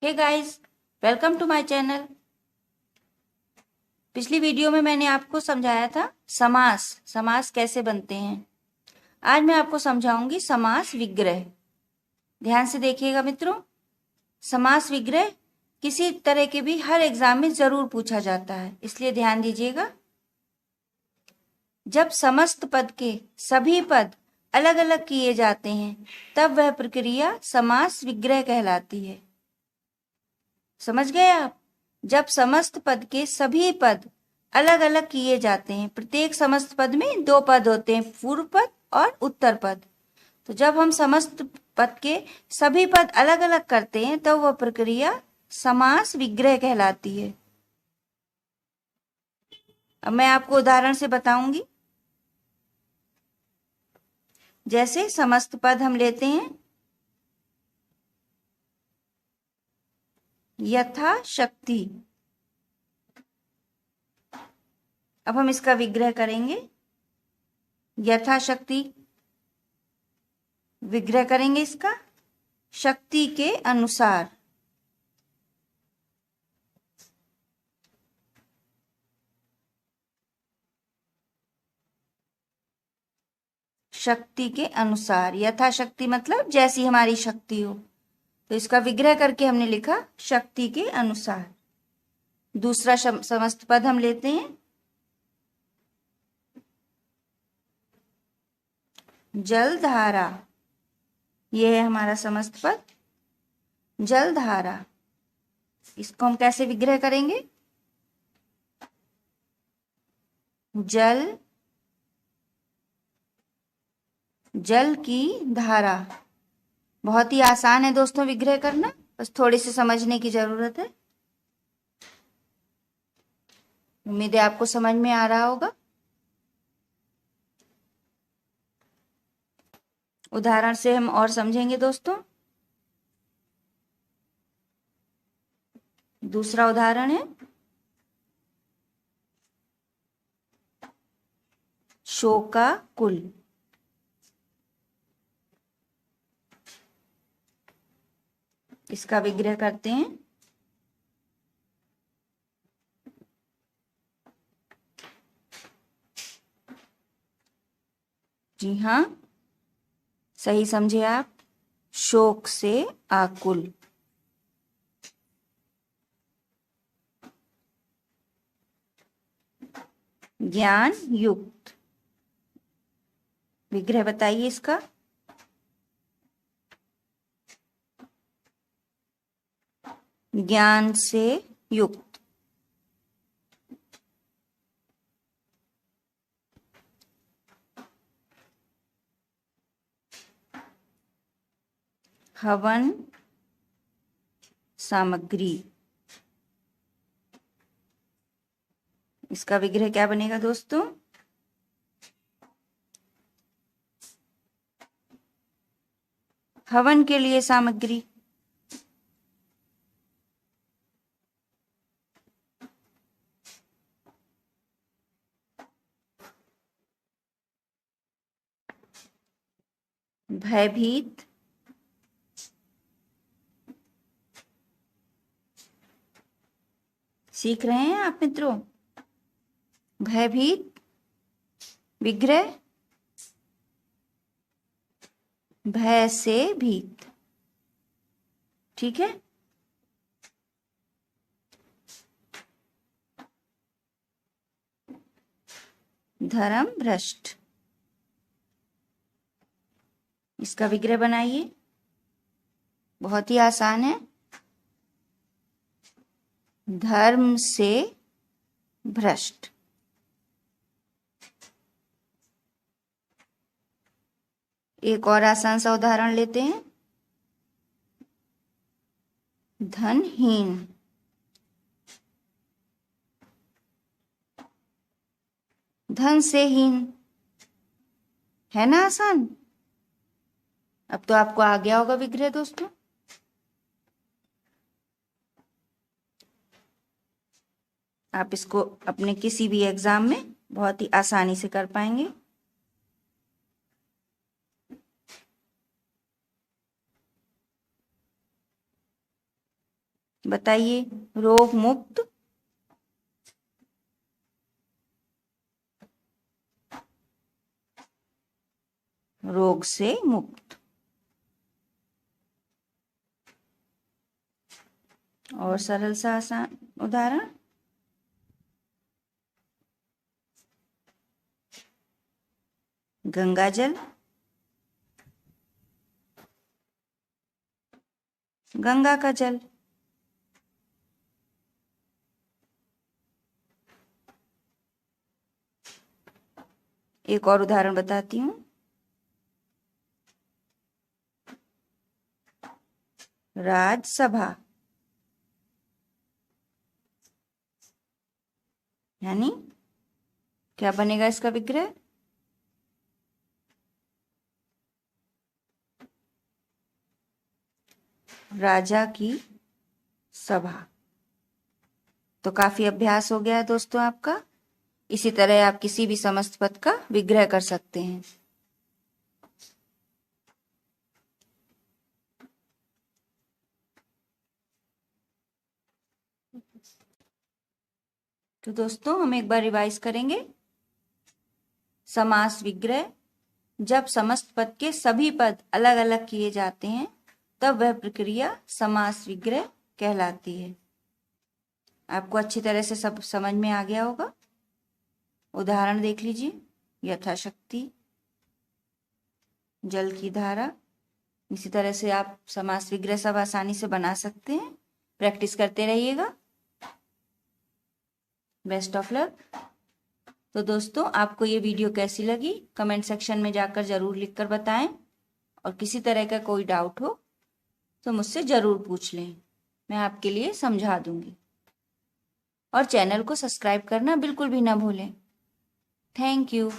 Hey guys, welcome to my channel. पिछली video में मैंने आपको समझाया था समास कैसे बनते हैं। आज मैं आपको समझाऊंगी समास विग्रह। ध्यान से देखिएगा मित्रों। समास विग्रह किसी तरह के भी हर एग्जाम में जरूर पूछा जाता है, इसलिए ध्यान दीजिएगा। जब समस्त पद के सभी पद अलग अलग किए जाते हैं तब वह प्रक्रिया समास विग्रह कहलाती है। समझ गए आप? जब समस्त पद के सभी पद अलग अलग किए जाते हैं, प्रत्येक समस्त पद में दो पद होते हैं, पूर्व पद और उत्तर पद। तो जब हम समस्त पद के सभी पद अलग अलग करते हैं तो वह प्रक्रिया समास विग्रह कहलाती है। अब मैं आपको उदाहरण से बताऊंगी। जैसे समस्त पद हम लेते हैं, यथाशक्ति। अब हम इसका विग्रह करेंगे। यथाशक्ति विग्रह करेंगे इसका, शक्ति के अनुसार। शक्ति के अनुसार, यथाशक्ति मतलब जैसी हमारी शक्ति हो, तो इसका विग्रह करके हमने लिखा शक्ति के अनुसार। दूसरा समस्त पद हम लेते हैं, जलधारा। यह है हमारा समस्त पद जलधारा। इसको हम कैसे विग्रह करेंगे? जल की धारा। बहुत ही आसान है दोस्तों विग्रह करना, बस थोड़ी सी समझने की जरूरत है। उम्मीद है आपको समझ में आ रहा होगा। उदाहरण से हम और समझेंगे दोस्तों। दूसरा उदाहरण है शोकाकुल। इसका विग्रह करते हैं, जी हाँ, सही समझे आप, शोक से आकुल। ज्ञान युक्त। विग्रह बताइए इसका। ज्ञान से युक्त। हवन सामग्री। इसका विग्रह क्या बनेगा दोस्तों? हवन के लिए सामग्री। भयभीत। सीख रहे हैं आप मित्रों? भयभीत विग्रह, भय से भीत। ठीक है। धर्म भ्रष्ट। इसका विग्रह बनाइए, बहुत ही आसान है। धर्म से भ्रष्ट। एक और आसान सा उदाहरण लेते हैं, धनहीन। धन से हीन, है ना आसान? अब तो आपको आ गया होगा विग्रह दोस्तों। आप इसको अपने किसी भी एग्जाम में बहुत ही आसानी से कर पाएंगे। बताइए। रोग मुक्त, रोग से मुक्त। और सरल सा आसान उदाहरण, गंगा जल, गंगा का जल। एक और उदाहरण बताती हूँ, राज्यसभा, यानी क्या बनेगा इसका विग्रह? राजा की सभा। तो काफी अभ्यास हो गया है दोस्तों आपका। इसी तरह आप किसी भी समस्त पद का विग्रह कर सकते हैं। तो दोस्तों हम एक बार रिवाइज करेंगे। समास विग्रह, जब समस्त पद के सभी पद अलग अलग किए जाते हैं तब वह प्रक्रिया समास विग्रह कहलाती है। आपको अच्छी तरह से सब समझ में आ गया होगा। उदाहरण देख लीजिए, यथाशक्ति, जल की धारा। इसी तरह से आप समास विग्रह सब आसानी से बना सकते हैं। प्रैक्टिस करते रहिएगा। Best of luck. तो दोस्तों आपको ये वीडियो कैसी लगी कमेंट सेक्शन में जाकर जरूर लिखकर बताएं, और किसी तरह का कोई डाउट हो तो मुझसे जरूर पूछ लें, मैं आपके लिए समझा दूंगी। और चैनल को सब्सक्राइब करना बिल्कुल भी ना भूलें। Thank you.